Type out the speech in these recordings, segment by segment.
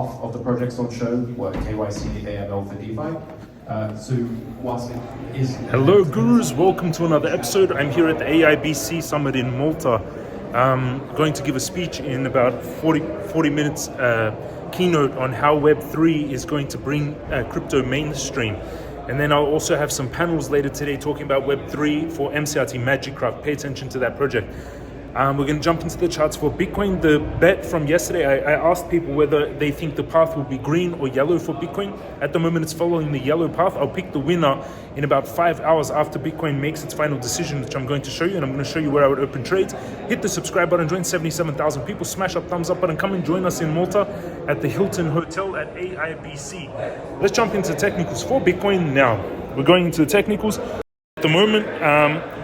half of the projects don't show what KYC, AML for DeFi. So whilst it is... Hello gurus, welcome to another episode. I'm here at the AIBC Summit in Malta. I'm going to give a speech in about 40 minutes keynote on how Web3 is going to bring crypto mainstream. And then I'll also have some panels later today talking about Web3 for MCRT Magicraft. Pay attention to that project. We're going to jump into the charts for Bitcoin. The bet from yesterday, I asked people whether they think the path will be green or yellow for Bitcoin. At the moment, it's following the yellow path. I'll pick the winner in about 5 hours after Bitcoin makes its final decision, which I'm going to show you, and I'm going to show you where I would open trades. Hit the subscribe button, join 77,000 people, smash up thumbs up button, come and join us in Malta at the Hilton Hotel at AIBC. Let's jump into technicals for Bitcoin now. We're going into the technicals. At the moment,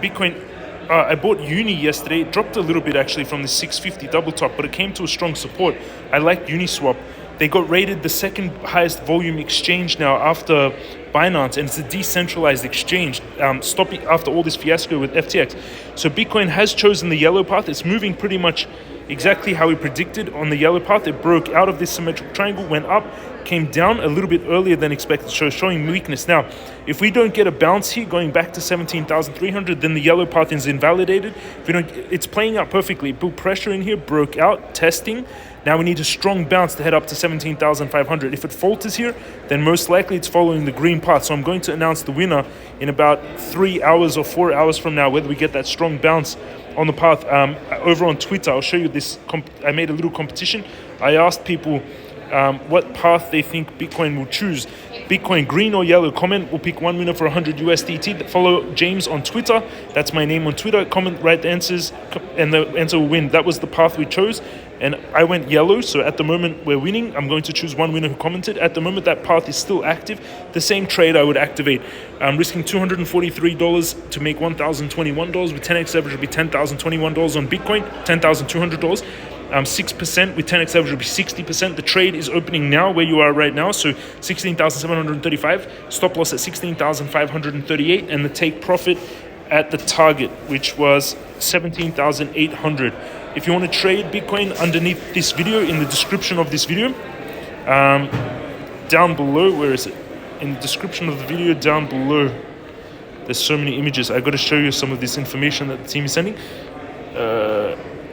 Bitcoin... I bought Uni yesterday. It dropped a little bit actually from the 650 double top, but it came to a strong support. I like Uniswap. They got rated the second highest volume exchange now after Binance, and it's a decentralized exchange, stopping after all this fiasco with FTX. So Bitcoin has chosen the yellow path. It's moving pretty much exactly how we predicted on the yellow path. It broke out of this symmetric triangle, went up, came down a little bit earlier than expected, showing weakness. Now, if we don't get a bounce here going back to 17,300, then the yellow path is invalidated. If we don't, it's playing out perfectly. It built pressure in here, broke out, testing. Now we need a strong bounce to head up to 17,500. If it falters here, then most likely it's following the green path. So I'm going to announce the winner in about 3 hours or 4 hours from now, whether we get that strong bounce on the path. Over on Twitter, I'll show you this. I made a little competition. I asked people what path they think Bitcoin will choose. Bitcoin green or yellow? Comment. We'll pick one winner for 100 USDT. Follow James on Twitter. That's my name on Twitter. Comment, write the answers, and the answer will win. That was the path we chose, and I went yellow. So at the moment we're winning. I'm going to choose one winner who commented. At the moment that path is still active. The same trade I would activate. I'm risking $243 to make $1,021. With 10x average will be $10,021 on Bitcoin. $10,200. 6% with 10x average will be 60%. The trade is opening now where you are right now, so 16,735. Stop loss at 16,538, and the take profit at the target, which was 17,800. If you want to trade Bitcoin, underneath this video, in the description of this video, down below, where is it? In the description of the video down below, there's so many images. I got to show you some of this information that the team is sending.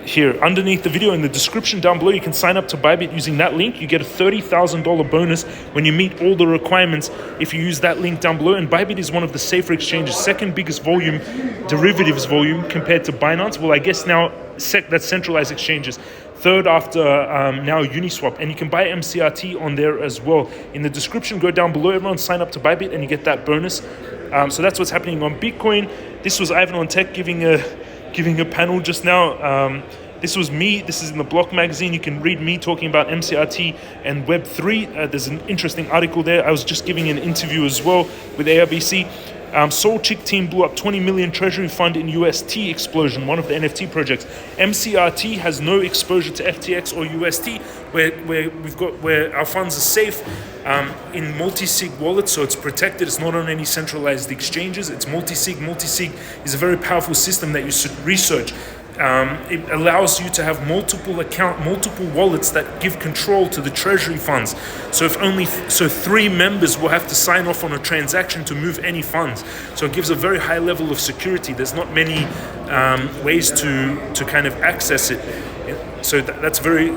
Here, underneath the video in the description down below, you can sign up to Bybit using that link. You get a $30,000 bonus when you meet all the requirements if you use that link down below. And Bybit is one of the safer exchanges, second biggest volume, derivatives volume compared to Binance. Well, I guess now that's centralized exchanges. Third after now Uniswap, and you can buy MCRT on there as well. In the description, go down below. Everyone sign up to Bybit and you get that bonus. So that's what's happening on Bitcoin. This was Ivan on Tech giving a panel just now. This was me. This is in the Block magazine. You can read me talking about MCRT and Web3. There's an interesting article there. I was just giving an interview as well with AIBC. Soul Chick team blew up 20 million treasury fund in UST explosion, one of the NFT projects. MCRT has no exposure to FTX or UST, where our funds are safe in multi-sig wallets, so it's protected. It's not on any centralized exchanges. It's multi-sig. Multi-sig is a very powerful system that you should research. It allows you to have multiple wallets that give control to the treasury funds. So three members will have to sign off on a transaction to move any funds. So it gives a very high level of security. There's not many ways to kind of access it. So that's very.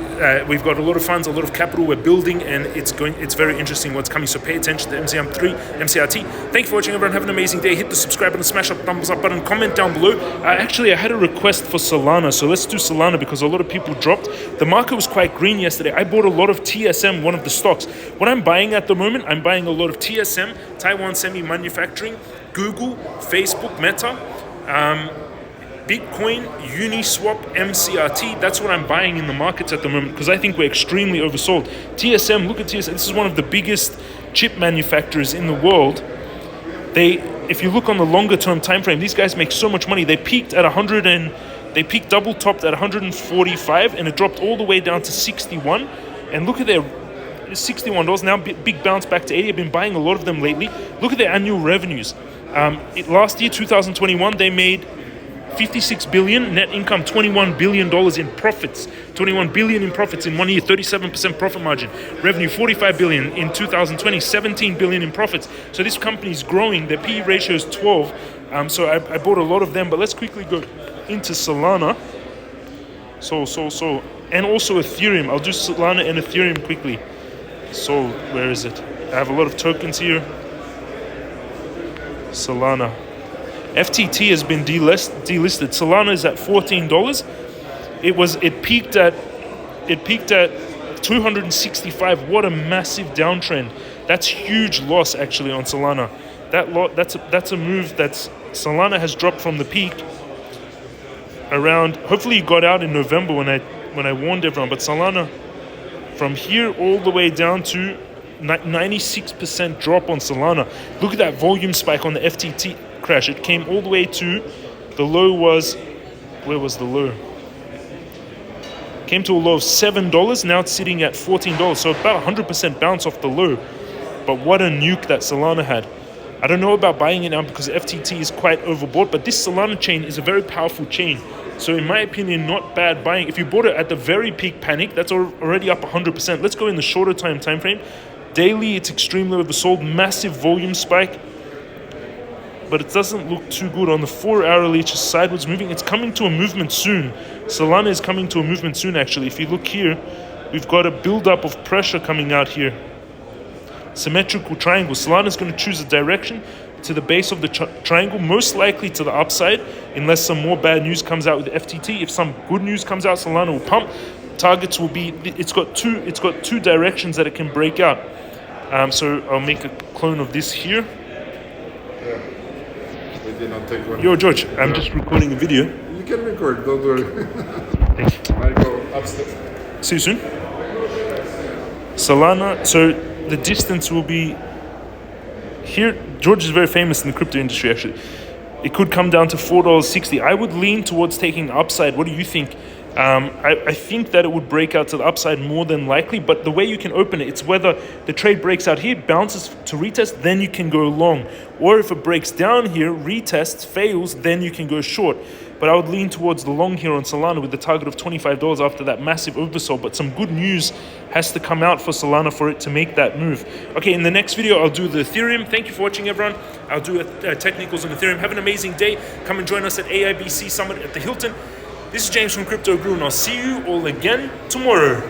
We've got a lot of funds, a lot of capital. We're building, and it's very interesting what's coming. So pay attention to MCRT. Thank you for watching, everyone. Have an amazing day. Hit the subscribe button, smash up thumbs up button, comment down below. Actually, I had a request for Solana, so let's do Solana because a lot of people dropped. The market was quite green yesterday. I bought a lot of TSM, one of the stocks. What I'm buying at the moment, I'm buying a lot of TSM, Taiwan Semi Manufacturing, Google, Facebook, Meta. Bitcoin, Uniswap, MCRT, that's what I'm buying in the markets at the moment because I think we're extremely oversold. TSM, look at TSM, this is one of the biggest chip manufacturers in the world. If you look on the longer term time frame, these guys make so much money. They peaked at 100 and they peaked double topped at 145 and it dropped all the way down to 61. And look at their $61 now, big bounce back to 80. I've been buying a lot of them lately. Look at their annual revenues. Last year, 2021, they made 56 billion, net income $21 billion in profits. 21 billion in profits in 1 year, 37% profit margin. Revenue 45 billion in 2020, 17 billion in profits. So this company is growing. Their PE ratio is 12. So I bought a lot of them, but let's quickly go into Solana. So, and also Ethereum. I'll do Solana and Ethereum quickly. So, where is it? I have a lot of tokens here. Solana. FTT has been delisted. Solana is at $14. It peaked at 265. What a massive downtrend. That's huge loss actually on Solana. That's a move that's Solana has dropped from the peak around. Hopefully you got out in November when I warned everyone, but Solana from here all the way down to 96% drop on Solana. Look at that volume spike on the FTT crash. It came all the way to the low was, where was the low? Came to a low of $7. Now it's sitting at $14. So about 100% bounce off the low. But what a nuke that Solana had. I don't know about buying it now because FTT is quite overbought, but this Solana chain is a very powerful chain. So in my opinion, not bad buying. If you bought it at the very peak panic, that's already up 100%. Let's go in the shorter time frame. Daily, it's extremely oversold, massive volume spike, but it doesn't look too good. On the 4 hourly, it's just sideways moving. It's coming to a movement soon. Solana is coming to a movement soon, actually. If you look here, we've got a buildup of pressure coming out here. Symmetrical triangle. Solana is going to choose a direction to the base of the triangle, most likely to the upside, unless some more bad news comes out with the FTT. If some good news comes out, Solana will pump. Targets will be, it's got two directions that it can break out. So I'll make a clone of this here. Yeah. We did not take one. Yo, George, I'm just recording a video. You can record, don't worry. Thank you. I go upstairs. See you soon. Solana, so the distance will be here. George is very famous in the crypto industry, actually. It could come down to $4.60. I would lean towards taking the upside. What do you think? I think that it would break out to the upside more than likely, but the way you can open it, it's whether the trade breaks out here, bounces to retest, then you can go long. Or if it breaks down here, retests, fails, then you can go short. But I would lean towards the long here on Solana with the target of $25 after that massive oversold. But some good news has to come out for Solana for it to make that move. Okay, in the next video, I'll do the Ethereum. Thank you for watching, everyone. I'll do technicals on Ethereum. Have an amazing day. Come and join us at AIBC Summit at the Hilton. This is James from Crypto Guru, and I'll see you all again tomorrow.